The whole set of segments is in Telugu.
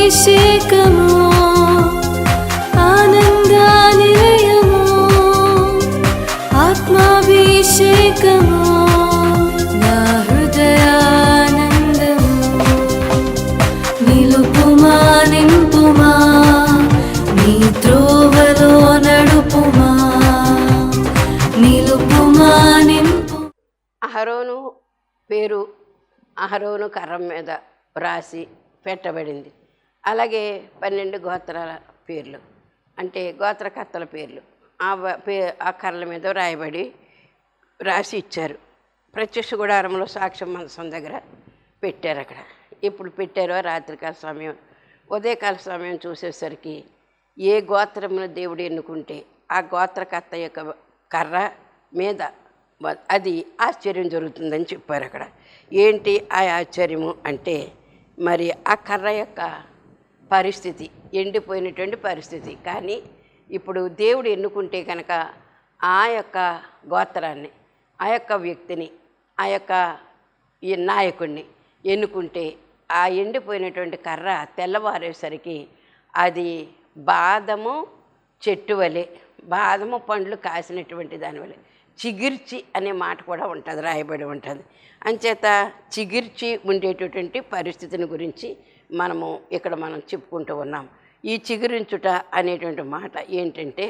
ఆత్మాభిషేకము ఆనందానిలయము ఆత్మాభిషేకము నా హృదయానందము నిలుపుమా నింపుమా నీ త్రోవలో నడుపుమా నిలుపుమా నింపు. అహరోను పేరు అహరోను కర్ర మీద రాసి పెట్టబడింది. అలాగే 12 గోత్రాల పేర్లు అంటే గోత్రకర్తల పేర్లు ఆ కర్రల మీద రాసి ఇచ్చారు. ప్రత్యక్ష గుడారంలో సాక్ష్యం మందసం దగ్గర పెట్టారు. అక్కడ ఎప్పుడు పెట్టారో రాత్రికాల సమయం ఉదయకాల సమయం చూసేసరికి ఏ గోత్రమును దేవుడు ఎన్నుకుంటే ఆ గోత్రకర్త యొక్క కర్ర మీద అది ఆశ్చర్యం జరుగుతుందని చెప్పారు. అక్కడ ఏంటి ఆ ఆశ్చర్యము అంటే మరి ఆ కర్ర యొక్క పరిస్థితి ఎండిపోయినటువంటి పరిస్థితి. కానీ ఇప్పుడు దేవుడు ఎన్నుకుంటే కనుక ఆ యొక్క గోత్రాన్ని ఆ యొక్క వ్యక్తిని ఆ యొక్క ఈ నాయకుడిని ఎన్నుకుంటే ఆ ఎండిపోయినటువంటి కర్ర తెల్లవారేసరికి అది బాదము చెట్టు వలె బాదము పండ్లు కాసినటువంటి దానివల్ల చిగిర్చి అనే మాట కూడా ఉంటుంది, రాయబడి ఉంటుంది. అంచేత చిగిర్చి ఉండేటటువంటి పరిస్థితిని గురించి మనం చెప్పుకుంటూ ఉన్నాం. ఈ చిగురించుట అనేటువంటి మాట ఏంటంటే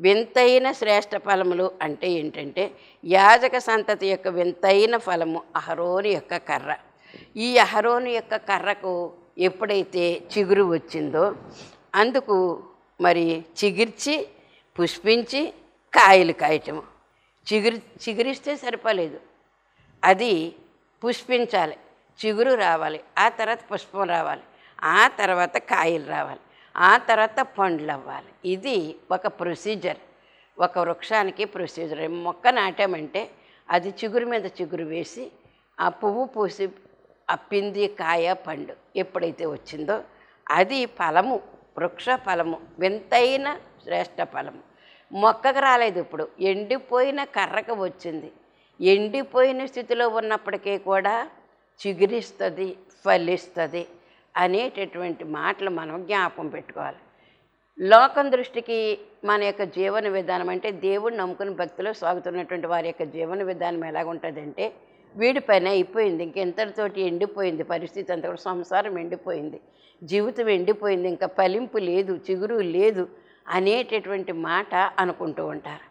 వింతైన శ్రేష్ఠ ఫలములు అంటే ఏంటంటే యాజక సంతతి యొక్క వింతైన ఫలము అహరోను యొక్క కర్ర. ఈ అహరోను యొక్క కర్రకు ఎప్పుడైతే చిగురు వచ్చిందో అందుకు మరి చిగిర్చి పుష్పించి కాయలు కాయటము. చిగురిస్తే సరిపోలేదు, అది పుష్పించాలి, చిగురు రావాలి, ఆ తర్వాత పుష్పం రావాలి, ఆ తర్వాత కాయలు రావాలి, ఆ తర్వాత పండ్లు అవ్వాలి. ఇది ఒక ప్రొసీజర్, ఒక వృక్షానికి ప్రొసీజర్. మొక్క నాటామంటే అది చిగురు మీద చిగురు వేసి ఆ పువ్వు పూసి ఆ పిండి కాయ పండు ఎప్పుడైతే వచ్చిందో అది ఫలము, వృక్ష ఫలము, వింతైన శ్రేష్ఠ ఫలము. మొక్కకు రాలేదు, ఇప్పుడు ఎండిపోయిన కర్రకు వచ్చింది. ఎండిపోయిన స్థితిలో ఉన్నప్పటికీ కూడా చిగురిస్తుంది, ఫలిస్తుంది అనేటటువంటి మాటలు మనం జ్ఞాపకం పెట్టుకోవాలి. లోకం దృష్టికి మన యొక్క జీవన విధానం అంటే దేవుడిని నమ్ముకుని భక్తిలో సాగుతున్నటువంటి వారి యొక్క జీవన విధానం ఎలాగుంటుందంటే వీడి పని అయిపోయింది, ఇంకెంతటితోటి ఎండిపోయింది పరిస్థితి అంతా కూడా. సంసారం ఎండిపోయింది, జీవితం ఎండిపోయింది, ఇంకా ఫలింపు లేదు, చిగురు లేదు అనేటటువంటి మాట అనుకుంటూ ఉంటారు.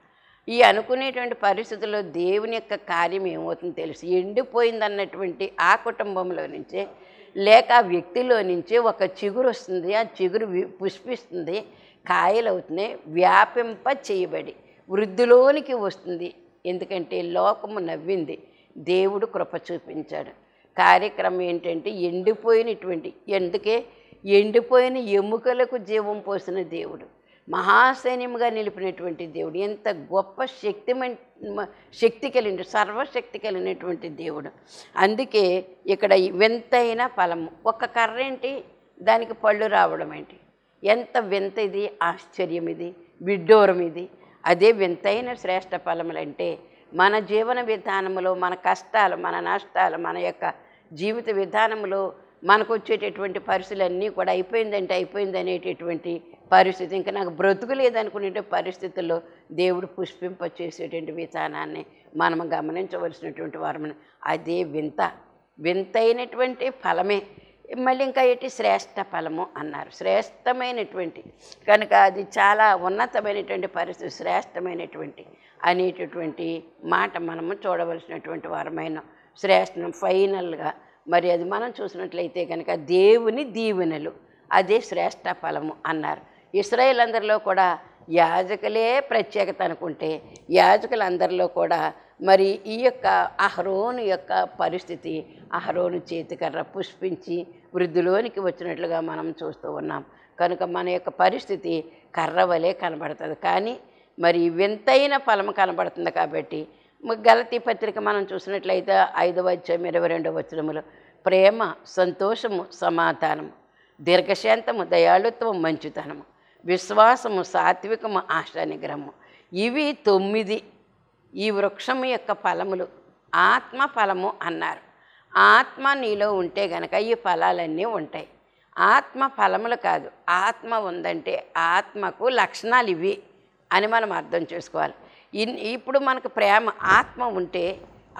ఈ అనుకునేటువంటి పరిస్థితుల్లో దేవుని యొక్క కార్యం ఏమవుతుందో తెలుసు. ఎండిపోయిందన్నటువంటి ఆ కుటుంబంలో నుంచే లేక ఆ వ్యక్తిలో నుంచే ఒక చిగురు వస్తుంది. ఆ చిగురు పుష్పిస్తుంది, కాయలు అవుతున్నాయి, వ్యాపింప చేయబడి వృద్ధిలోనికి వస్తుంది. ఎందుకంటే లోకము నవ్వింది, దేవుడు కృప చూపించాడు. కార్యక్రమం ఏంటంటే ఎందుకే ఎండిపోయిన ఎముకలకు జీవం పోసిన దేవుడు, మహాసైన్యముగా నిలిపినటువంటి దేవుడు, ఎంత గొప్ప శక్తి కలిగిన సర్వశక్తి కలిగినటువంటి దేవుడు. అందుకే ఇక్కడ వింతైన ఫలము. ఒక కర్ర ఏంటి, దానికి పళ్ళు రావడం ఏంటి, ఎంత వింత ఇది, ఆశ్చర్యం ఇది, విడ్డూరం ఇది. అదే వింతైన శ్రేష్ఠ ఫలములంటే మన జీవన విధానంలో మన కష్టాలు, మన నష్టాలు, మన యొక్క జీవిత విధానంలో మనకు వచ్చేటటువంటి పరిస్థితులన్నీ కూడా అయిపోయిందంటే అయిపోయింది అనేటటువంటి పరిస్థితి, ఇంకా నాకు బ్రతుకు లేదనుకునే పరిస్థితుల్లో దేవుడు పుష్పింప చేసేటువంటి విధానాన్ని మనం గమనించవలసినటువంటి వారమని. అదే వింతైనటువంటి ఫలమే. మళ్ళీ ఇంకా ఏంటి, శ్రేష్ఠ ఫలము అన్నారు. శ్రేష్టమైనటువంటి కనుక అది చాలా ఉన్నతమైనటువంటి పరిస్థితి, శ్రేష్టమైనటువంటి అనేటటువంటి మాట మనము చూడవలసినటువంటి వారమైన శ్రేష్టం. ఫైనల్గా మరి అది మనం చూసినట్లయితే కనుక దేవుని దీవెనలు, అదే శ్రేష్ఠ ఫలము అన్నారు. ఇశ్రాయేల్ అందరిలో కూడా యాజకులే ప్రత్యేకత అనుకుంటే యాజకులందరిలో కూడా మరి ఈ యొక్క అహరోను యొక్క పరిస్థితి, అహరోను చేతికర్ర పుష్పించి వృద్ధిలోనికి వచ్చినట్లుగా మనం చూస్తూ ఉన్నాం. కనుక మన యొక్క పరిస్థితి కర్ర వలె కనబడుతుంది, కానీ మరి వింతైన ఫలము కనబడుతుంది. కాబట్టి గలతీ పత్రిక మనం చూసినట్లయితే 5వ అధ్యాయం 22వ వచనములో ప్రేమ, సంతోషము, సమాధానము, దీర్ఘశాంతము, దయాళుత్వము, మంచితనము, విశ్వాసము, సాత్వికము, ఆశా నిగ్రహము, ఇవి 9 ఈ వృక్షము యొక్క ఫలములు. ఆత్మ ఫలము అన్నారు. ఆత్మ నీలో ఉంటే గనక ఈ ఫలాలన్నీ ఉంటాయి. ఆత్మ ఫలములు కాదు, ఆత్మ ఉందంటే ఆత్మకు లక్షణాలు ఇవి అని మనం అర్థం చేసుకోవాలి. ఇప్పుడు మనకు ప్రేమ ఆత్మ ఉంటే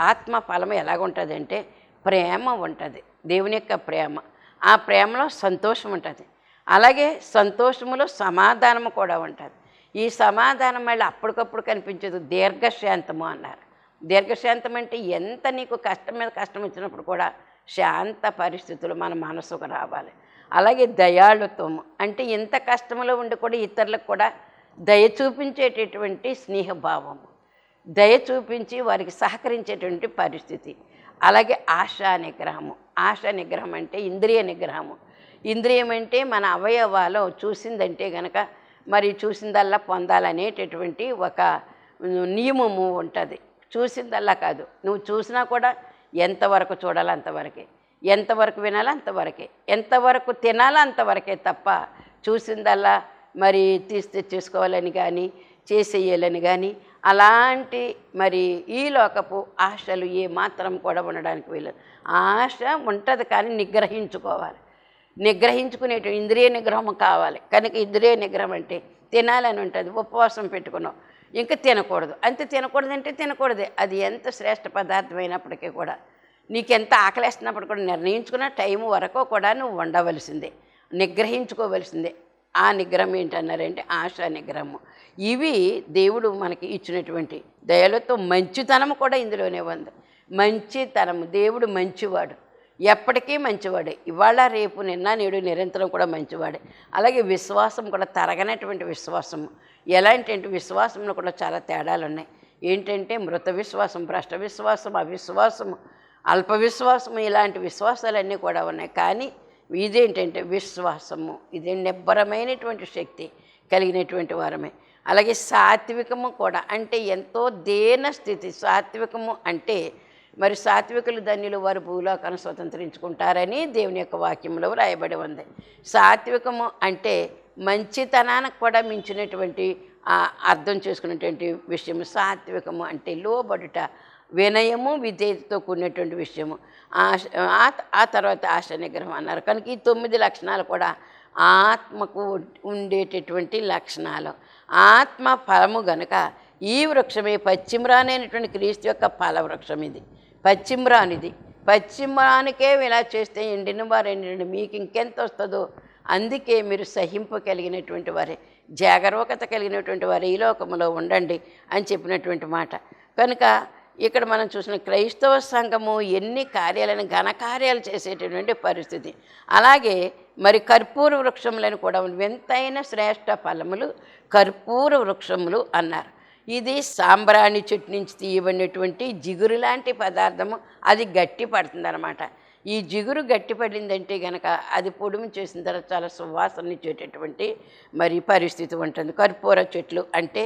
ఆత్మ ఫలం ఎలాగుంటుందంటే ప్రేమ ఉంటుంది, దేవుని యొక్క ప్రేమ. ఆ ప్రేమలో సంతోషం ఉంటుంది, అలాగే సంతోషములో సమాధానము కూడా ఉంటుంది. ఈ సమాధానం మళ్ళీ అప్పటికప్పుడు కనిపించదు, దీర్ఘశాంతము అన్నారు. దీర్ఘశాంతం అంటే ఎంత నీకు కష్టం మీద కష్టం వచ్చినప్పుడు కూడా శాంత పరిస్థితులు మన మనసుకు రావాలి. అలాగే దయాళుత్వము అంటే ఎంత కష్టంలో ఉండి కూడా ఇతరులకు కూడా దయ చూపించేటటువంటి స్నేహభావము, దయ చూపించి వారికి సహకరించేటువంటి పరిస్థితి. అలాగే ఆశా నిగ్రహము. ఆశా నిగ్రహం అంటే ఇంద్రియ నిగ్రహము. ఇంద్రియం అంటే మన అవయవాలో చూసిందంటే గనక మరి చూసిందల్లా పొందాలనేటటువంటి ఒక నియమము ఉంటుంది. చూసిందల్లా కాదు, నువ్వు చూసినా కూడా ఎంతవరకు చూడాలి అంతవరకే, ఎంతవరకు వినాలి అంతవరకే, ఎంతవరకు తినాలి అంతవరకే తప్ప చూసిందల్లా మరి తెచ్చేసుకోవాలని కానీ చేసేయాలని కానీ అలాంటి మరి ఈ లోకపు ఆశలు ఏ మాత్రం కూడా ఉండడానికి వీలు. ఆశ ఉంటుంది కానీ నిగ్రహించుకోవాలి. నిగ్రహించుకునేటువంటి ఇంద్రియ నిగ్రహం కావాలి. కనుక ఇంద్రియ నిగ్రహం అంటే తినాలని ఉంటుంది, ఉపవాసం పెట్టుకున్నావు ఇంకా తినకూడదు, అంతే. తినకూడదు అంటే తినకూడదే, అది ఎంత శ్రేష్ఠ పదార్థం అయినప్పటికీ కూడా నీకెంత ఆకలేస్తున్నప్పుడు కూడా నిర్ణయించుకున్న టైం వరకు కూడా నువ్వు ఉండవలసిందే, నిగ్రహించుకోవలసిందే. ఆ నిగ్రహం ఏంటన్నారంటే ఆశా నిగ్రహము. ఇవి దేవుడు మనకి ఇచ్చినటువంటి దయలతో మంచితనము కూడా ఇందులోనే ఉంది. మంచితనము, దేవుడు మంచివాడు, ఎప్పటికీ మంచివాడే, ఇవాళ రేపు నిన్న నేడు నిరంతరం కూడా మంచివాడే. అలాగే విశ్వాసం కూడా తరగనటువంటి విశ్వాసము. ఎలాంటి విశ్వాసంలో కూడా చాలా తేడాలు ఉన్నాయి. ఏంటంటే మృత విశ్వాసం, భ్రష్ట విశ్వాసం, అవిశ్వాసము, అల్ప విశ్వాసము, ఇలాంటి విశ్వాసాలన్నీ కూడా ఉన్నాయి. కానీ ఇదేంటంటే విశ్వాసము, ఇది నిబ్బరమైనటువంటి శక్తి కలిగినటువంటి వారమే. అలాగే సాత్వికము కూడా అంటే ఎంతో దేన స్థితి. సాత్వికము అంటే మరి సాత్వికులు ధన్యులు, వారు భూలోకాన్ని స్వతంత్రించుకుంటారని దేవుని యొక్క వాక్యంలో రాయబడి ఉంది. సాత్వికము అంటే మంచితనానికి కూడా మించినటువంటి అర్థం చేసుకునేటువంటి విషయము. సాత్వికము అంటే లోబడుట, వినయము, విధేయతతో కూడినటువంటి విషయము. ఆ తర్వాత ఆశ నిగ్రహం అన్నారు. కనుక ఈ 9 లక్షణాలు కూడా ఆత్మకు ఉండేటటువంటి లక్షణాలు. ఆత్మ ఫలము గనుక ఈ వృక్షమే పశ్చిమరానైనటువంటి క్రీస్తు యొక్క ఫల వృక్షం. ఇది పశ్చిమరానిది. పశ్చిమరానికే ఇలా చేస్తే ఎండిన వారు ఎండిన మీకు ఇంకెంత వస్తుందో. అందుకే మీరు సహింపు కలిగినటువంటి వారే, జాగరూకత కలిగినటువంటి వారే ఈ లోకములో ఉండండి అని చెప్పినటువంటి మాట. కనుక ఇక్కడ మనం చూసిన క్రైస్తవ సంఘము ఎన్ని కార్యాలను ఘనకార్యాలు చేసేటటువంటి పరిస్థితి. అలాగే మరి కర్పూర వృక్షములను కూడా వింతైన శ్రేష్ఠ ఫలములు కర్పూర వృక్షములు అన్నారు. ఇది సాంబ్రాణి చెట్టు నుంచి తీయబడినటువంటి జిగురు లాంటి పదార్థము. అది గట్టి పడుతుంది అన్నమాట. ఈ జిగురు గట్టి పడిందంటే కనుక అది పొడుము చేసిన తర్వాత చాలా సువాసన ఇచ్చేటటువంటి మరి పరిస్థితి ఉంటుంది. కర్పూర చెట్లు అంటే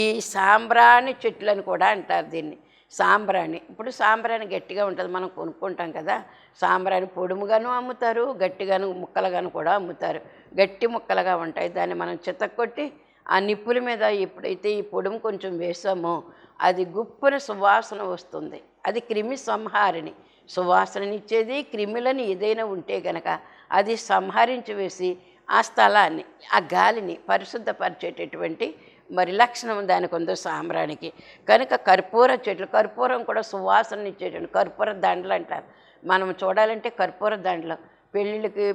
ఈ సాంబ్రాణి చెట్లు అని కూడా అంటారు దీన్ని. సాంబ్రాణి, ఇప్పుడు సాంబ్రాణి గట్టిగా ఉంటుంది, మనం కొనుక్కుంటాం కదా. సాంబ్రాణి పొడుముగాను అమ్ముతారు, గట్టిగాను ముక్కలుగాను కూడా అమ్ముతారు. గట్టి ముక్కలుగా ఉంటాయి, దాన్ని మనం చితక్కొట్టి ఆ నిప్పుల మీద ఎప్పుడైతే ఈ పొడుము కొంచెం వేసామో అది గుప్పున సువాసన వస్తుంది. అది క్రిమి సంహారిణి, సువాసననిచ్చేది. క్రిములని ఏదైనా ఉంటే గనక అది సంహరించి వేసి ఆ స్థలాన్ని, ఆ గాలిని పరిశుద్ధపరిచేటటువంటి మరి లక్షణం దానికి ఉందో సాంబ్రానికి. కనుక కర్పూర చెట్లు, కర్పూరం కూడా సువాసన ఇచ్చేటటువంటి కర్పూర దండలు అంటారు. మనం చూడాలంటే కర్పూర దండలు పెళ్ళిళ్ళకి,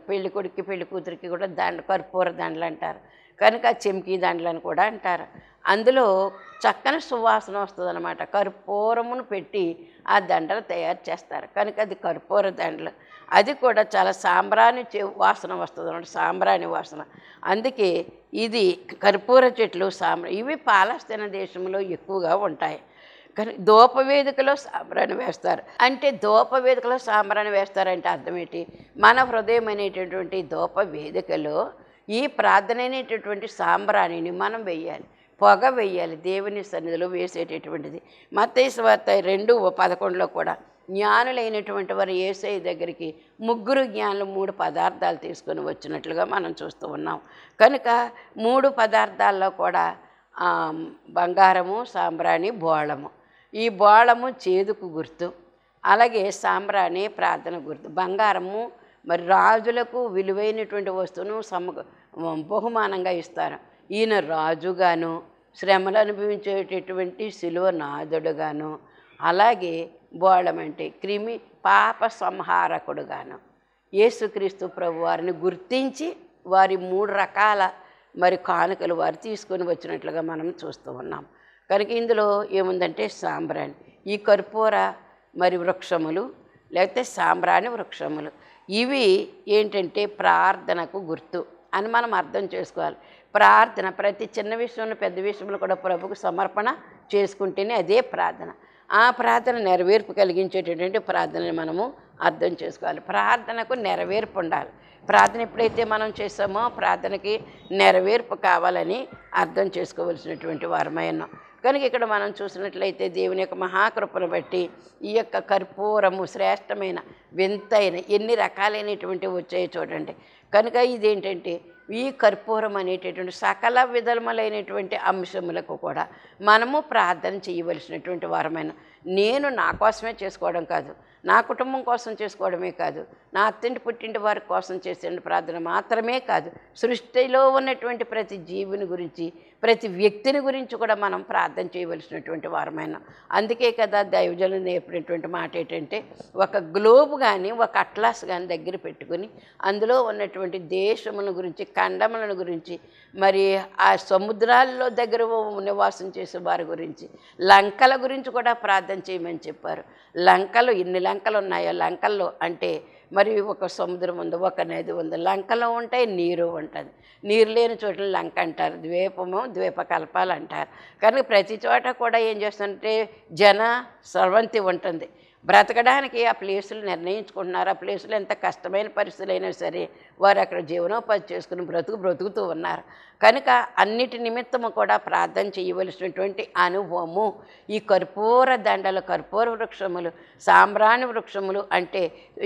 పెళ్ళి కొడుక్కి పెళ్ళి కూతురికి కూడా కర్పూర దండలు అంటారు. కనుక చెంకీ దండలని కూడా అంటారు. అందులో చక్కని సువాసన వస్తుంది అన్నమాట. కర్పూరమును పెట్టి ఆ దండలు తయారు చేస్తారు. కనుక అది కర్పూర దండలు. అది కూడా చాలా సాంబ్రాణి వాసన వస్తుంది అన్నమాట, సాంబ్రాణి వాసన. అందుకే ఇది కర్పూర చెట్లు ఇవి పాలస్తీనా దేశంలో ఎక్కువగా ఉంటాయి. కానీ ధూపవేదికలో సాంబ్రాణి వేస్తారు. అంటే ధూపవేదికలో సాంబ్రాణి వేస్తారంటే అర్థం ఏంటి? మన హృదయం అనేటటువంటి ధూపవేదికలో ఈ ప్రార్థన అనేటటువంటి సాంబ్రాణిని మనం వెయ్యాలి, పొగ వెయ్యాలి, దేవుని సన్నిధిలో వేసేటటువంటిది. మత్తయి సువార్త 2:11 కూడా జ్ఞానులైనటువంటి వారు యేసయ్య దగ్గరికి 3 జ్ఞానులు 3 పదార్థాలు తీసుకొని వచ్చినట్లుగా మనం చూస్తూ ఉన్నాం. కనుక 3 పదార్థాల్లో కూడా బంగారము, సాంబ్రాణి, బోళము. ఈ బోళము చేదుకు గుర్తు, అలాగే సాంబ్రాణి ప్రార్థన గుర్తు. బంగారము మరి రాజులకు విలువైనటువంటి వస్తువును బహుమానంగా ఇస్తారు. ఈయన రాజుగాను, శ్రమలు అనుభవించేటటువంటి శిలువ నాథుడుగాను, అలాగే బోళమంటే క్రిమి పాప సంహారకుడుగాను యేసుక్రీస్తు ప్రభు వారిని గుర్తించి వారి 3 రకాల మరి కానుకలు వారు తీసుకొని వచ్చినట్లుగా మనం చూస్తూ ఉన్నాం. కనుక ఇందులో ఏముందంటే సాంబ్రాణి, ఈ కర్పూర మరి వృక్షములు లేకపోతే సాంబ్రాణి వృక్షములు, ఇవి ఏంటంటే ప్రార్థనకు గుర్తు అని మనం అర్థం చేసుకోవాలి. ప్రార్థన ప్రతి చిన్న విషయంలో పెద్ద విషయంలో కూడా ప్రభుకు సమర్పణ చేసుకుంటేనే అదే ప్రార్థన. ఆ ప్రార్థన నెరవేర్పు కలిగించేటటువంటి ప్రార్థనని మనము అర్థం చేసుకోవాలి. ప్రార్థనకు నెరవేర్పు ఉండాలి. ప్రార్థన ఎప్పుడైతే మనం చేసామో ప్రార్థనకి నెరవేర్పు కావాలని అర్థం చేసుకోవలసినటువంటి వారమై ఉన్నాం. కనుక ఇక్కడ మనం చూసినట్లయితే దేవుని యొక్క మహాకృపను బట్టి ఈ యొక్క కర్పూరము శ్రేష్టమైన వింతైన ఎన్ని రకాలైనటువంటివి వచ్చాయో చూడండి. కనుక ఇదేంటంటే ఈ కర్పూరం అనేటటువంటి సకల విధములైనటువంటి అంశములకు కూడా మనము ప్రార్థన చేయవలసినటువంటి వారమైన, నేను నా కోసమే చేసుకోవడం కాదు, నా కుటుంబం కోసం చేసుకోవడమే కాదు, నా అత్తింటి పుట్టింటి వారి కోసం చేసే ప్రార్థన మాత్రమే కాదు, సృష్టిలో ఉన్నటువంటి ప్రతి జీవుని గురించి ప్రతి వ్యక్తిని గురించి కూడా మనం ప్రార్థన చేయవలసినటువంటి వారమైన. అందుకే కదా దైవజనులు నేర్పినటువంటి మాట ఏంటంటే, ఒక గ్లోబ్ కానీ ఒక అట్లాస్ కానీ దగ్గర పెట్టుకుని అందులో ఉన్నటువంటి దేశముల గురించి, ఖండములను గురించి, మరి ఆ సముద్రాల్లో దగ్గర నివాసం చేసే వారి గురించి, లంకల గురించి కూడా ప్రార్థన చేయమని చెప్పారు. లంకలు ఎన్ని లంకలు ఉన్నాయో, లంకల్లో అంటే మరి ఒక సముద్రం ఉంది, ఒక నది ఉంది, లంకలో ఉంటాయి, నీరు ఉంటుంది. నీరు లేని చోట్ల లంక అంటారు, ద్వీపము ద్వీపకల్పాలు అంటారు. కనుక ప్రతి చోట కూడా ఏం చేస్తుందంటే జన స్రవంతి ఉంటుంది. బ్రతకడానికి ఆ ప్లేసులు నిర్ణయించుకుంటున్నారు. ఆ ప్లేసులు ఎంత కష్టమైన పరిస్థితులు అయినా సరే వారు అక్కడ జీవనోపాధి చేసుకుని బ్రతుకుతూ ఉన్నారు. కనుక అన్నిటి నిమిత్తము కూడా ప్రార్థన చేయవలసినటువంటి అనుభవము ఈ కర్పూర దండలు, కర్పూర వృక్షములు, సాంబ్రాణి వృక్షములు అంటే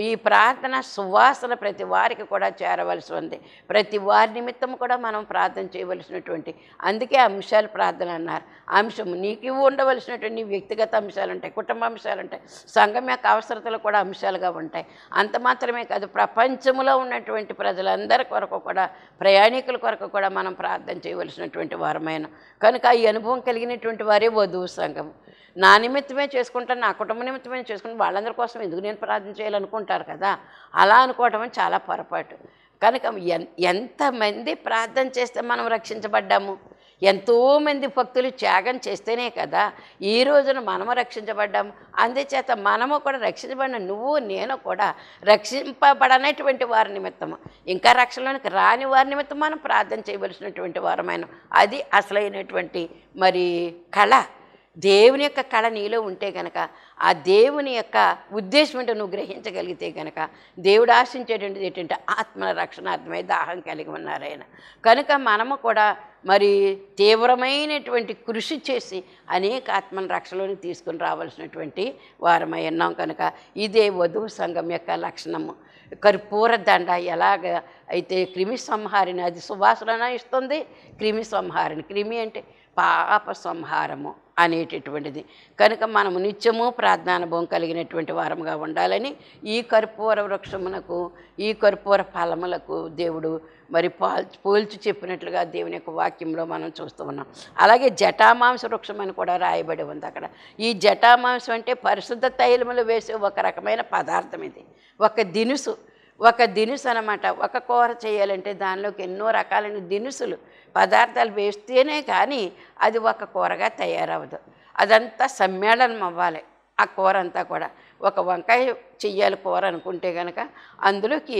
ఈ ప్రార్థన సువాసన ప్రతి వారికి కూడా చేరవలసి ఉంది. ప్రతి వారి నిమిత్తము కూడా మనం ప్రార్థన చేయవలసినటువంటి, అందుకే అంశాలు ప్రార్థన అన్నారు. అంశము నీకు ఉండవలసినటువంటి వ్యక్తిగత అంశాలు ఉంటాయి, కుటుంబ అంశాలు ఉంటాయి, సంఘం యొక్క అవసరతలు కూడా అంశాలుగా ఉంటాయి. అంత మాత్రమే కాదు, ప్రపంచంలో ఉన్నటువంటి ప్రజలందరి కొరకు కూడా, ప్రయాణికుల కొరకు కూడా మనం ప్రార్థన చేయవలసినటువంటి వారమైన. కనుక ఈ అనుభవం కలిగినటువంటి వారే వధువు సంఘం. నా నిమిత్తమే చేసుకుంటాను, నా కుటుంబ నిమిత్తమే చేసుకుని వాళ్ళందరి కోసం ఎందుకు నేను ప్రార్థన చేయాలనుకుంటారు కదా. అలా అనుకోవటం చాలా పొరపాటు. కనుక ఎంతమంది ప్రార్థన చేస్తే మనం రక్షించబడ్డాము? ఎంతోమంది భక్తులు త్యాగం చేస్తేనే కదా ఈ రోజున మనము రక్షించబడ్డాము. అందుచేత మనము కూడా రక్షించబడిన నువ్వు నేను కూడా రక్షింపబడనటువంటి వారి నిమిత్తము, ఇంకా రక్షణలోనికి రాని వారి నిమిత్తం మనం ప్రార్థన చేయవలసినటువంటి వారమైన. అది అసలైనటువంటి మరి కళ. దేవుని యొక్క కళ నీలో ఉంటే గనక, ఆ దేవుని యొక్క ఉద్దేశం ఏంటో నువ్వు గ్రహించగలిగితే గనక, దేవుడు ఆశించేటువంటిది ఏంటంటే ఆత్మల రక్షణార్థమై దాహం కలిగి ఉన్నారు ఆయన. కనుక మనము కూడా మరి తీవ్రమైనటువంటి కృషి చేసి అనేక ఆత్మల రక్షణలోకి తీసుకుని రావాల్సినటువంటి వారమై ఉన్నాం. కనుక ఇదే వధువు సంఘం యొక్క లక్షణము. కర్పూర దండ ఎలాగ అయితే క్రిమి సంహారిని, అది సువాసన ఇస్తుంది. క్రిమి సంహారిని, క్రిమి అంటే పాప సంహారము అనేటటువంటిది. కనుక మనము నిత్యము ప్రార్థనానుభవం కలిగినటువంటి వారముగా ఉండాలని ఈ కర్పూర వృక్షమునకు, ఈ కర్పూర ఫలములకు దేవుడు మరి పోల్చి చెప్పినట్లుగా దేవుని యొక్క వాక్యంలో మనం చూస్తూ ఉన్నాం. అలాగే జటామాంస వృక్షం అని కూడా రాయబడి ఉంది అక్కడ. ఈ జటామాంసం అంటే పరిశుద్ధ తైలములు వేసే ఒక రకమైన పదార్థం. ఇది ఒక దినుసు అన్నమాట. ఒక కూర చేయాలంటే దానిలోకి ఎన్నో రకాలైన దినుసులు, పదార్థాలు వేస్తేనే కానీ అది ఒక కూరగా తయారవదు. అదంతా సమ్మేళనం అవ్వాలి. ఆ కూర అంతా కూడా ఒక వంకాయ చెయ్యాలి కూర అనుకుంటే కనుక అందులోకి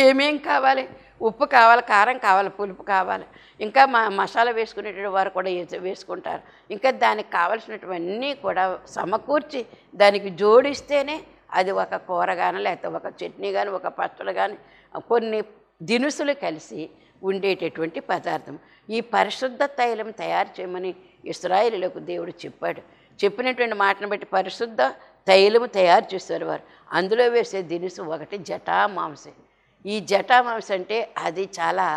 ఏమేం కావాలి? ఉప్పు కావాలి, కారం కావాలి, పులుపు కావాలి, ఇంకా మసాలా వేసుకునేటువంటి వారు కూడా వేసుకుంటారు. ఇంకా దానికి కావలసినటువన్నీ కూడా సమకూర్చి దానికి జోడిస్తేనే అది ఒక కూర కానీ, లేకపోతే ఒక చట్నీ కానీ, ఒక పచ్చడి కానీ, కొన్ని దినుసులు కలిసి ఉండేటటువంటి పదార్థం. ఈ పరిశుద్ధ తైలం తయారు చేయమని ఇశ్రాయేలులకు దేవుడు చెప్పాడు. చెప్పినటువంటి మాటను బట్టి పరిశుద్ధ తైలము తయారు చేస్తారు వారు. అందులో వేసే దినుసు ఒకటి జటామాంసం. ఈ జటామాంసం అంటే అది చాలా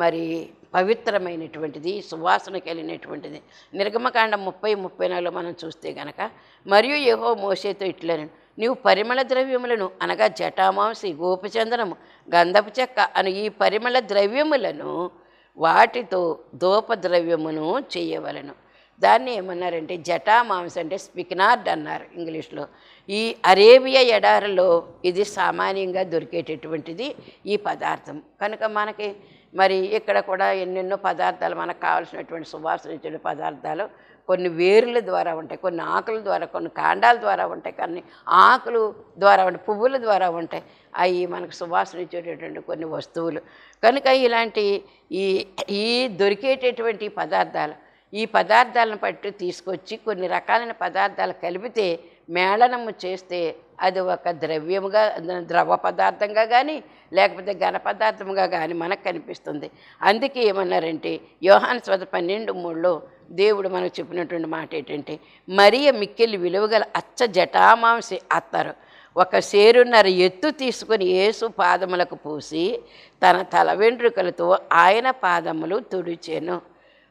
మరి పవిత్రమైనటువంటిది, సువాసన కలిగినటువంటిది. నిర్గమకాండం 30-34 మనం చూస్తే గనక, మరియు యెహోవా మోషేతో ఇట్లనెను, నీవు పరిమళ ద్రవ్యములను అనగా జటామాంసి, గోపచందనము, గంధపు చెక్క అను ఈ పరిమళ ద్రవ్యములను వాటితో ధూపద్రవ్యమును చేయవలను. దాన్ని ఏమన్నారంటే జటామాంసి అంటే స్పిక్నార్డ్ అన్నారు ఇంగ్లీష్లో. ఈ అరేబియా ఎడారిలో ఇది సామాన్యంగా దొరికేటటువంటిది ఈ పదార్థం. కనుక మనకి మరి ఇక్కడ కూడా ఎన్నెన్నో పదార్థాలు మనకు కావాల్సినటువంటి సువాసన ఇచ్చే పదార్థాలు కొన్ని వేరుల ద్వారా ఉంటాయి, కొన్ని ఆకుల ద్వారా, కొన్ని కాండాల ద్వారా ఉంటాయి, కొన్ని ఆకులు ద్వారా ఉంటాయి, పువ్వుల ద్వారా ఉంటాయి. అవి మనకు సువాసన ఇచ్చేటటువంటి కొన్ని వస్తువులు. కనుక ఇలాంటి ఈ ఈ దొరికేటటువంటి పదార్థాలు, ఈ పదార్థాలను పట్టి తీసుకొచ్చి కొన్ని రకాలైన పదార్థాలు కలిపితే మేళనము చేస్తే అది ఒక ద్రవ్యముగా, ద్రవ పదార్థంగా కానీ లేకపోతే ఘన పదార్థముగా కానీ మనకు కనిపిస్తుంది. అందుకే ఏమన్నారంటే యోహాను సువార్త 12:3లో దేవుడు మనకు చెప్పినటువంటి మాట ఏంటంటే, మరియ మిక్కిలి విలువగల అచ్చ జటామాంసి అత్తరు ఒక సేరున్నర ఎత్తు తీసుకొని యేసు పాదములకు పూసి తన తల వెంట్రుకలతో ఆయన పాదములు తుడిచెను.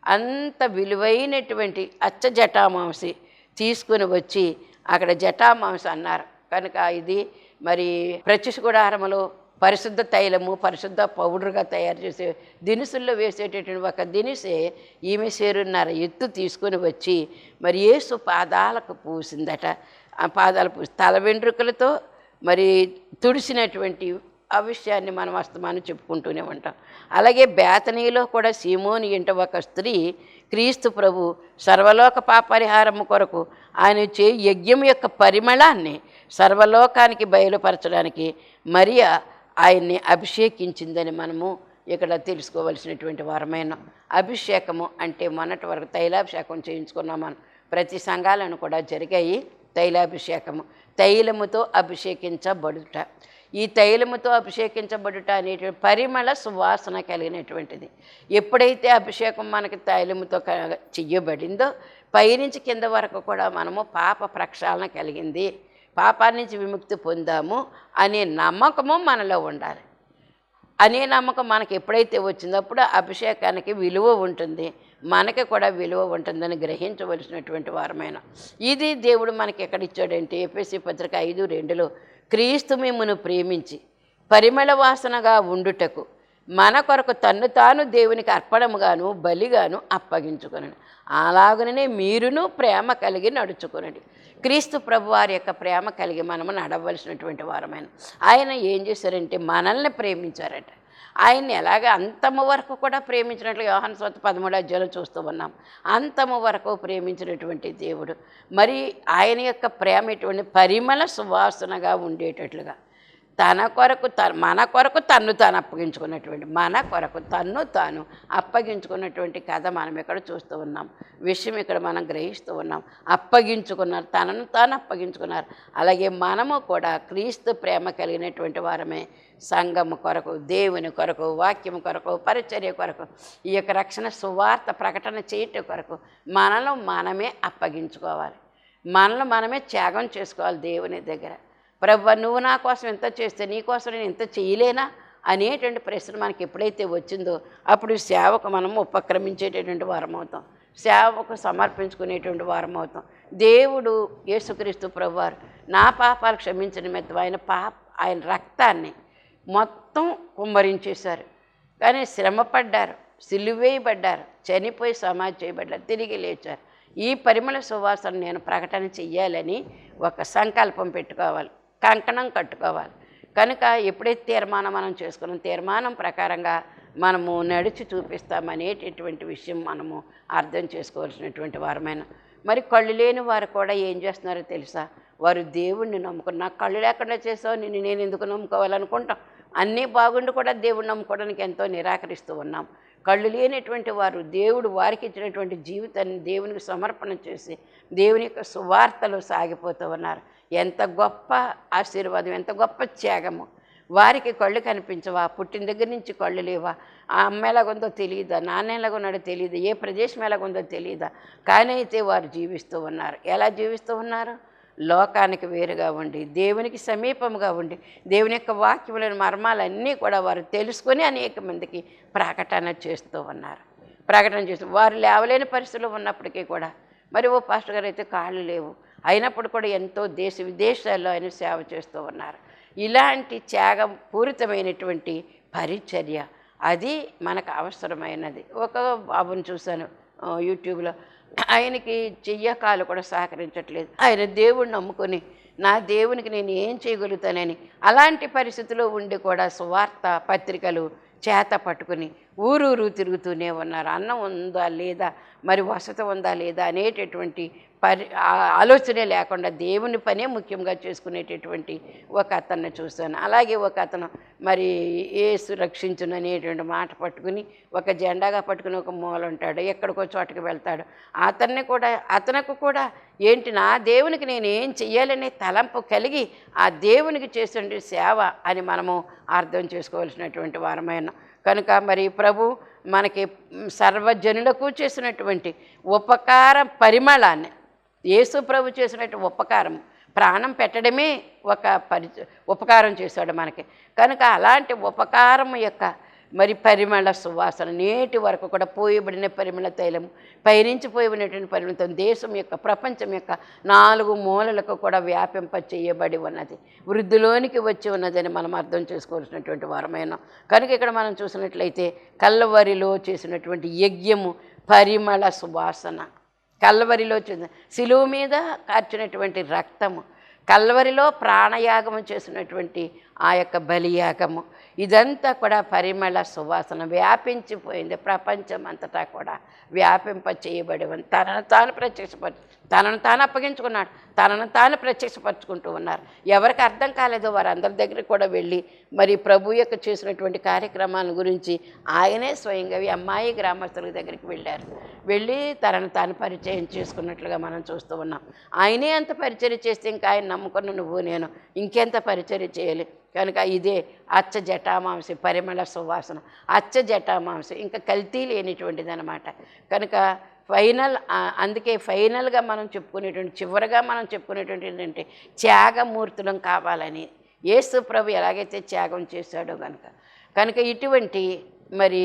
అంత విలువైనటువంటి అచ్చ జటామాంసి తీసుకుని వచ్చి అక్కడ జటామాంసి అన్నారు. కనుక ఇది మరి ప్రత్యక్ష గుడారములో పరిశుద్ధ తైలము, పరిశుద్ధ పౌడర్గా తయారు చేసే దినుసుల్లో వేసేటటువంటి ఒక దినుసే ఈమె సేరున్నర ఎత్తు తీసుకొని వచ్చి మరి యేసు పాదాలకు పూసిందట. ఆ పాదాలు పూసి తల వెంట్రుకలతో మరి తుడిసినటువంటి ఆ విషయాన్ని మనం అస్తమానం చెప్పుకుంటూనే ఉంటాం. అలాగే బేతనీలో కూడా సీమోని ఇంట ఒక స్త్రీ క్రీస్తు ప్రభు సర్వలోక పాపరిహారము కొరకు ఆయన చే యజ్ఞం యొక్క పరిమళాన్ని సర్వలోకానికి బయలుపరచడానికి మరియా ఆయన్ని అభిషేకించిందని మనము ఇక్కడ తెలుసుకోవలసినటువంటి వారమైన. అభిషేకము అంటే మొన్నటి వరకు తైలాభిషేకం చేయించుకున్నాం మనం. ప్రతి సంఘాలను కూడా జరిగాయి తైలాభిషేకము. తైలముతో అభిషేకించబడుట. ఈ తైలముతో అభిషేకించబడుట అనేటువంటి పరిమళ సువాసన కలిగినటువంటిది. ఎప్పుడైతే అభిషేకం మనకి తైలముతో చెయ్యబడిందో పైనుంచి కింద వరకు కూడా మనము పాప ప్రక్షాళన కలిగింది, పాపాన్ని నుంచి విముక్తి పొందాము అనే నమ్మకము మనలో ఉండాలి. అనే నమ్మకం మనకి ఎప్పుడైతే వచ్చిందో అప్పుడు అభిషేకానికి విలువ ఉంటుంది, మనకి కూడా విలువ ఉంటుందని గ్రహించవలసినటువంటి వారమైన. ఇది దేవుడు మనకి ఎక్కడ ఇచ్చాడంటే ఎఫెసీ పత్రిక 5:2లో క్రీస్తు మిమ్మును ప్రేమించి పరిమళ వాసనగా ఉండుటకు మన కొరకు తన్ను తాను దేవునికి అర్పణముగాను బలిగాను అప్పగించుకొనండి. అలాగనే మీరును ప్రేమ కలిగి నడుచుకొనండి. క్రీస్తు ప్రభు వారి యొక్క ప్రేమ కలిగి మనము నడవలసినటువంటి వారమైన. ఆయన ఏం చేశారంటే మనల్ని ప్రేమించారట. ఆయన్ని ఎలాగ అంతము వరకు కూడా ప్రేమించినట్లు యోహాను సువార్త 13 చూస్తూ ఉన్నాం. అంతము వరకు ప్రేమించినటువంటి దేవుడు మరి ఆయన యొక్క ప్రేమ ఎటువంటి పరిమళ సువాసనగా ఉండేటట్లుగా తన కొరకు మన కొరకు తన్ను తాను అప్పగించుకున్నటువంటి, మన కొరకు తన్ను తాను అప్పగించుకున్నటువంటి కథ మనం ఇక్కడ చూస్తూ ఉన్నాం. విషయం ఇక్కడ మనం గ్రహిస్తూ ఉన్నాం. అప్పగించుకున్నారు, తనను తాను అప్పగించుకున్నారు. అలాగే మనము కూడా క్రీస్తు ప్రేమ కలిగినటువంటి వారమే. సంఘము కొరకు, దేవుని కొరకు, వాక్యము కొరకు, పరిచర్య కొరకు, ఈ యొక్క రక్షణ సువార్త ప్రకటన చేయటం కొరకు మనలో మనమే అప్పగించుకోవాలి. మనలో మనమే త్యాగం చేసుకోవాలి దేవుని దగ్గర. ప్రభువా నువ్వు నా కోసం ఎంత చేస్తే నీ కోసం నేను ఎంత చేయలేనా అనేటువంటి ప్రశ్న మనకి ఎప్పుడైతే వచ్చిందో అప్పుడు సేవకు మనం ఉపక్రమించేటటువంటి వారం అవుతాం, సేవకు సమర్పించుకునేటువంటి వారం అవుతాం. దేవుడు యేసుక్రీస్తు ప్రభువారు నా పాపాలు క్షమించిన నిమిత్తం ఆయన రక్తాన్ని మొత్తం కుమ్మరించేశారు. కానీ శ్రమపడ్డారు, సిలువేయబడ్డారు, చనిపోయి సమాధి చేయబడ్డారు, తిరిగి లేచారు. ఈ పరిమళ సువాసన నేను ప్రకటన చెయ్యాలని ఒక సంకల్పం పెట్టుకోవాలి, కంకణం కట్టుకోవాలి. కనుక ఎప్పుడైతే తీర్మానం మనం చేసుకున్నాం, తీర్మానం ప్రకారంగా మనము నడిచి చూపిస్తామనేటటువంటి విషయం మనము అర్థం చేసుకోవాల్సినటువంటి వారమైన. మరి కళ్ళు లేని వారు కూడా ఏం చేస్తున్నారో తెలుసా? వారు దేవుణ్ణి నమ్ముకుని, నాకు కళ్ళు లేకుండా చేసావు, నేను ఎందుకు నమ్ముకోవాలనుకుంటాం. అన్నీ బాగుండి కూడా దేవుణ్ణి నమ్ముకోవడానికి ఎంతో నిరాకరిస్తూ ఉన్నాం. కళ్ళు లేనటువంటి వారు దేవుడు వారికి ఇచ్చినటువంటి జీవితాన్ని దేవునికి సమర్పణ చేసి దేవుని యొక్క సువార్తలు సాగిపోతూ ఉన్నారు. ఎంత గొప్ప ఆశీర్వాదం, ఎంత గొప్ప త్యాగము. వారికి కళ్ళు కనిపించవా? పుట్టిన దగ్గర నుంచి కళ్ళు లేవా? ఆ అమ్మ ఎలాగుందో తెలియదా, నాన్న ఎలాగున్నాడో తెలియదా, ఏ ప్రదేశం ఎలాగుందో తెలియదా, కానీ అయితే వారు జీవిస్తూ ఉన్నారు. ఎలా జీవిస్తూ ఉన్నారు? లోకానికి వేరుగా ఉండి దేవునికి సమీపంగా ఉండి దేవుని యొక్క వాక్యములైన మర్మాలన్నీ కూడా వారు తెలుసుకొని అనేక మందికి ప్రకటన చేస్తూ ఉన్నారు. ప్రకటన చేస్తూ వారు లేవలేని పరిస్థితులు ఉన్నప్పటికీ కూడా మరి ఓ పాస్టర్ గారు అయితే కాళ్ళు లేవు, అయినప్పుడు కూడా ఎంతో దేశ విదేశాల్లో ఆయన సేవ చేస్తూ ఉన్నారు. ఇలాంటి త్యాగం పూరితమైనటువంటి పరిచర్య అది మనకు అవసరమైనది. ఒక బాబుని చూశాను యూట్యూబ్లో, ఆయనకి చెయ్యకాలు కూడా సహకరించట్లేదు. ఆయన దేవుణ్ణి నమ్ముకొని నా దేవునికి నేను ఏం చేయగలుగుతానని అలాంటి పరిస్థితిలో ఉండి కూడా సువార్త పత్రికలు చేత పట్టుకుని ఊరూరు తిరుగుతూనే ఉన్నారు. అన్నం ఉందా లేదా, మరి వసతి ఉందా లేదా అనేటటువంటి ఆలోచనే లేకుండా దేవుని పనే ముఖ్యంగా చేసుకునేటటువంటి ఒక అతన్ని చూశాను. అలాగే ఒక అతను మరి యేసు రక్షించును అనేటువంటి మాట పట్టుకుని ఒక జెండాగా పట్టుకుని ఒక మూల ఉంటాడు, ఎక్కడికో చోటకి వెళ్తాడు. అతనికి కూడా ఏంటి, నా దేవునికి నేను ఏం చెయ్యాలనే తలంపు కలిగి ఆ దేవునికి చేసే సేవ అని మనము అర్థం చేసుకోవాల్సినటువంటి వారమైన కనుక మరి ప్రభు మనకి సర్వజనులకు చేసినటువంటి ఉపకార పరిమళాన్ని, యేసు ప్రభు చేసినట్టు ఉపకారం, ప్రాణం పెట్టడమే ఒక ఉపకారం చేశాడు మనకి. కనుక అలాంటి ఉపకారం యొక్క మరి పరిమళ సువాసన నేటి వరకు కూడా పోయబడిన పరిమళ తైలము, పైనుంచిపోయినటువంటి పరిమళ తైలం దేశం యొక్క ప్రపంచం యొక్క 4 మూలలకు కూడా వ్యాపింప చేయబడి ఉన్నది, వృద్ధిలోనికి వచ్చి ఉన్నదని మనం అర్థం చేసుకోవాల్సినటువంటి వారమైన. కనుక ఇక్కడ మనం చూసినట్లయితే కల్వరిలో చేసినటువంటి యజ్ఞము పరిమళ సువాసన, కల్వరిలో శిలువ మీద కార్చినటువంటి రక్తము, కల్వరిలో ప్రాణయాగము చేసినటువంటి ఆ యొక్క బలియాగము, ఇదంతా కూడా పరిమళ సువాసన వ్యాపించిపోయింది. ప్రపంచం అంతటా కూడా వ్యాపింప చేయబడి ఉంది. తనను తాను అప్పగించుకున్నాడు, తనను తాను ప్రత్యక్షపరచుకుంటూ ఉన్నారు. ఎవరికి అర్థం కాలేదో వారందరి దగ్గరికి కూడా వెళ్ళి మరి ప్రభు యొక్క చేసినటువంటి కార్యక్రమాల గురించి ఆయనే స్వయంగా అమ్మాయి గ్రామస్తుల దగ్గరికి వెళ్ళి తనను తాను పరిచయం చేసుకున్నట్లుగా మనం చూస్తూ ఉన్నాం. ఆయనే అంత పరిచర్య చేస్తే ఇంకా ఆయన నమ్ముకున్న నువ్వు నేను ఇంకెంత పరిచర్య చేయాలి. కనుక ఇదే అచ్చ జటామాంసి పరిమళ సువాసన, అచ్చ జటామాంసి ఇంకా కల్తీ లేనిటువంటిది అనమాట. కనుక అందుకే ఫైనల్గా మనం చెప్పుకునేటువంటి చివరిగా మనం చెప్పుకునేటువంటి ఏంటంటే త్యాగమూర్తులం కావాలని. యేసు ప్రభు ఎలాగైతే త్యాగం చేశాడో కనుక ఇటువంటి మరి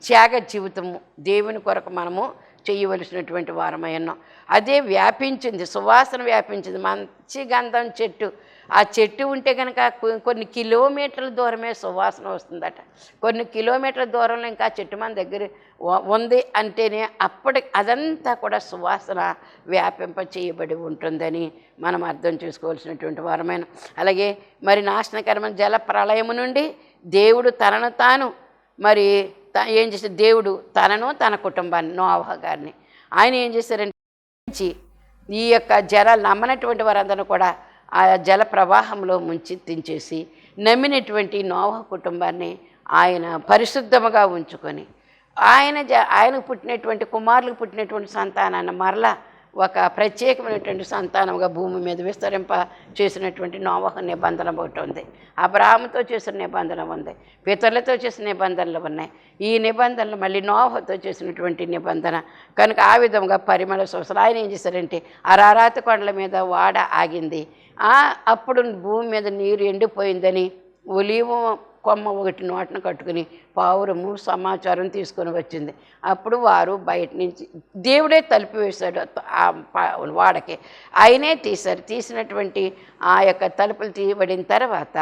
త్యాగ జీవితము దేవుని కొరకు మనము చేయవలసినటువంటి వారమై ఉన్నాం. అదే వ్యాపించింది, సువాసన వ్యాపించింది. మంచి గంధం చెట్టు, ఆ చెట్టు ఉంటే కనుక కొన్ని కిలోమీటర్ల దూరమే సువాసన వస్తుందట. కొన్ని కిలోమీటర్ల దూరంలో ఇంకా చెట్టు మన దగ్గర ఉంది అంటేనే అదంతా కూడా సువాసన వ్యాపింప చేయబడి ఉంటుందని మనం అర్థం చేసుకోవాల్సినటువంటి వారమైన. అలాగే మరి నాశనకరమైన జల ప్రళయము నుండి దేవుడు తనను తాను మరి ఏం చేశారు, దేవుడు తనను తన కుటుంబాన్ని నోవహ గారిని ఆయన ఏం చేశారంటే ఈ యొక్క జలాలు నమ్మనటువంటి వారందరూ కూడా ఆ జల ప్రవాహంలో ముంచెత్తించేసి నమ్మినటువంటి నోవహ కుటుంబాన్ని ఆయన పరిశుద్ధముగా ఉంచుకొని ఆయనకు పుట్టినటువంటి కుమారులకు పుట్టినటువంటి సంతానాన్ని మరలా ఒక ప్రత్యేకమైనటువంటి సంతానంగా భూమి మీద విస్తరింప చేసినటువంటి నోవహు నిబంధన ఒకటి ఉంది, అబ్రాహాముతో చేసిన నిబంధన ఉంది, పితరులతో చేసిన నిబంధనలు ఉన్నాయి. ఈ నిబంధనలు మళ్ళీ నోవహుతో చేసినటువంటి నిబంధన. కనుక ఆ విధంగా పరిమళ సువాసన ఆయన ఏం చేశారంటే అరారాతి కొండల మీద వాడ ఆగింది. అప్పుడు భూమి మీద నీరు ఎండిపోయిందని ఒలీవ కొమ్మ ఒకటి నోటను కట్టుకుని పావురము సమాచారం తీసుకొని వచ్చింది. అప్పుడు వారు బయట నుంచి దేవుడే తలుపు వేశాడు ఆ వాడకి, ఆయనే తీసినటువంటి ఆ యొక్క తలుపులు తీయబడిన తర్వాత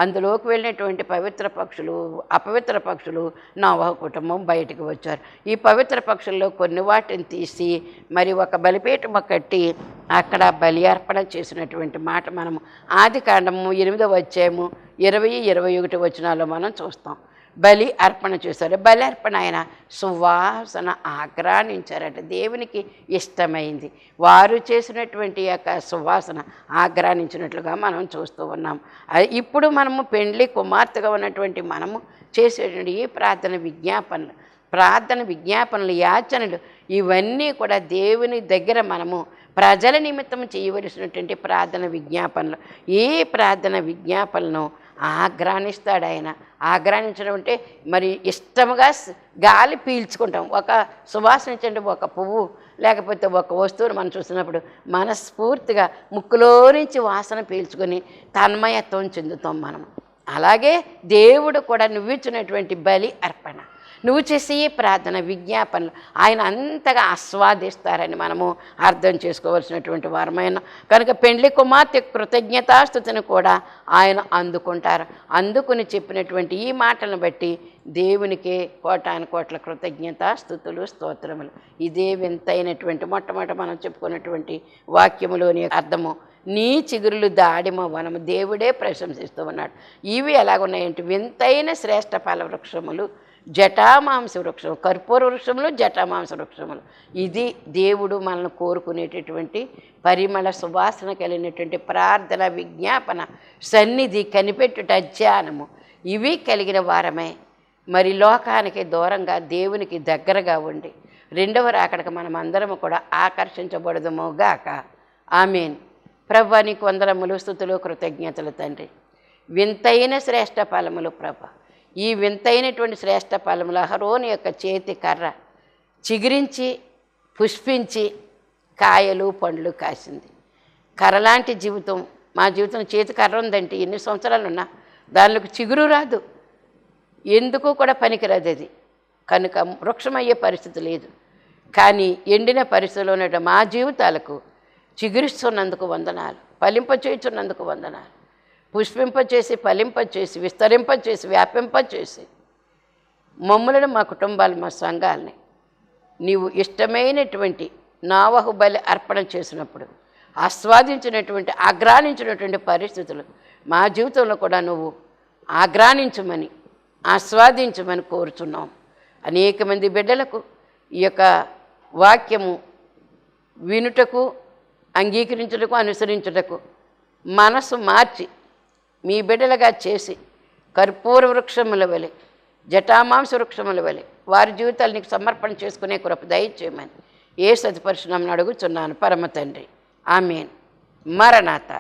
అందులోకి వెళ్ళినటువంటి పవిత్ర పక్షులు అపవిత్ర పక్షులు నోవహు కుటుంబం బయటకు వచ్చారు. ఈ పవిత్ర పక్షుల్లో కొన్ని వాటిని తీసి మరి ఒక బలిపీఠం కట్టి అక్కడ బలి అర్పణ చేసినటువంటి మాట మనము ఆదికాండము 8వ అధ్యాయము 20-21 వచనాల్లో మనం చూస్తాం. బలి అర్పణ చేశారు. బలి అర్పణ ఆయన సువాసన ఆగ్రానించారట, దేవునికి ఇష్టమైంది. వారు చేసినటువంటి యొక్క సువాసన ఆగ్రానించినట్లుగా మనం చూస్తూ ఉన్నాం. ఇప్పుడు మనము పెండ్లి కుమార్తెగా ఉన్నటువంటి మనము చేసేటువంటి ఈ ప్రార్థన విజ్ఞాపనలు యాచనలు ఇవన్నీ కూడా దేవుని దగ్గర మనము ప్రజల నిమిత్తం చేయవలసినటువంటి ప్రార్థన విజ్ఞాపనలు. ఈ ప్రార్థన విజ్ఞాపనలను ఆగ్రానిస్తాడు ఆయన. ఆగ్రానించడం అంటే మరి ఇష్టముగా గాలి పీల్చుకుంటాం. ఒక సువాసనించండి, ఒక పువ్వు లేకపోతే ఒక వస్తువును మనం చూసినప్పుడు మనస్ఫూర్తిగా ముక్కులో నుంచి వాసన పీల్చుకొని తన్మయత్వం చెందుతాం మనం. అలాగే దేవుడు కూడా నువ్విచ్చినటువంటి బలి అర్పణ, నువ్వు చేసే ప్రార్థన విజ్ఞాపనలు ఆయన అంతగా ఆస్వాదిస్తారని మనము అర్థం చేసుకోవాల్సినటువంటి వారమైన కనుక పెండ్లి కుమార్తె కృతజ్ఞతాస్తుతిని కూడా ఆయన అందుకుంటారు. అందుకుని చెప్పినటువంటి ఈ మాటలను బట్టి దేవునికే కోటాను కోట్ల కృతజ్ఞతాస్తుతులు స్తోత్రములు. ఇదే వింతైనటువంటి మొట్టమొదట మనం చెప్పుకున్నటువంటి వాక్యములోని అర్థము. నీ చిగురులు దాడిమ వనము దేవుడే ప్రశంసిస్తూ ఉన్నాడు. ఇవి ఎలాగున్నాయంటే వింతైన శ్రేష్ఠ ఫల వృక్షములు, జటామాంస వృక్షము, కర్పూర వృక్షములు, జటామాంస వృక్షములు. ఇది దేవుడు మనల్ని కోరుకునేటటువంటి పరిమళ సువాసన కలిగినటువంటి ప్రార్థన, విజ్ఞాపన, సన్నిధి, కనిపెట్టుట, ధ్యానము ఇవి కలిగిన వారమే మరి లోకానికి దూరంగా దేవునికి దగ్గరగా ఉండి రెండవ రాకడకు మనం అందరము కూడా ఆకర్షించబడదుము గాక. ఆమేన్. ప్రభా నీకు వందనములు, స్తుతులు, కృతజ్ఞతలు తండ్రి. వింతైన శ్రేష్ఠ ఫలములు ప్రభ, ఈ వింతైనటువంటి శ్రేష్ఠ ఫలములు అహరోను యొక్క చేతి కర్ర చిగురించి పుష్పించి కాయలు పండ్లు కాసింది. కర్రలాంటి జీవితం మా జీవితం. చేతి కర్ర ఉందంటే ఎన్ని సంవత్సరాలు ఉన్నా దానిలోకి చిగురు రాదు, ఎందుకు కూడా పనికిరాదు అది. కనుక వృక్షమయ్యే పరిస్థితి లేదు. కానీ ఎండిన పరిస్థితిలో ఉన్న మా జీవితాలకు చిగురిస్తున్నందుకు వందనాలు, ఫలింపచేయుచున్నందుకు వందనాలు. పుష్పింపచేసి, ఫలింపచేసి, విస్తరింపచేసి, వ్యాపింపచేసి మమ్ములను, మా కుటుంబాలు, మా సంఘాలని నీవు ఇష్టమైనటువంటి నావహు బలి అర్పణ చేసినప్పుడు ఆస్వాదించినటువంటి, ఆగ్రానించినటువంటి పరిస్థితులు మా జీవితంలో కూడా నువ్వు ఆగ్రానించమని, ఆస్వాదించమని కోరుచున్నాం. అనేక మంది బిడ్డలకు ఈ యొక్క వాక్యము వినుటకు, అంగీకరించుటకు, అనుసరించుటకు మనసు మార్చి మీ బిడ్డలుగా చేసి కర్పూర వృక్షముల వలె, జటామాంస వృక్షముల వలె వారి జీవితాలు నీకు సమర్పణ చేసుకునే కృప దయచేయమని యేసు అతి పరిశుద్ధ నామమున అడుగుచున్నాను పరమ తండ్రి. ఆమేన్. మరణాత.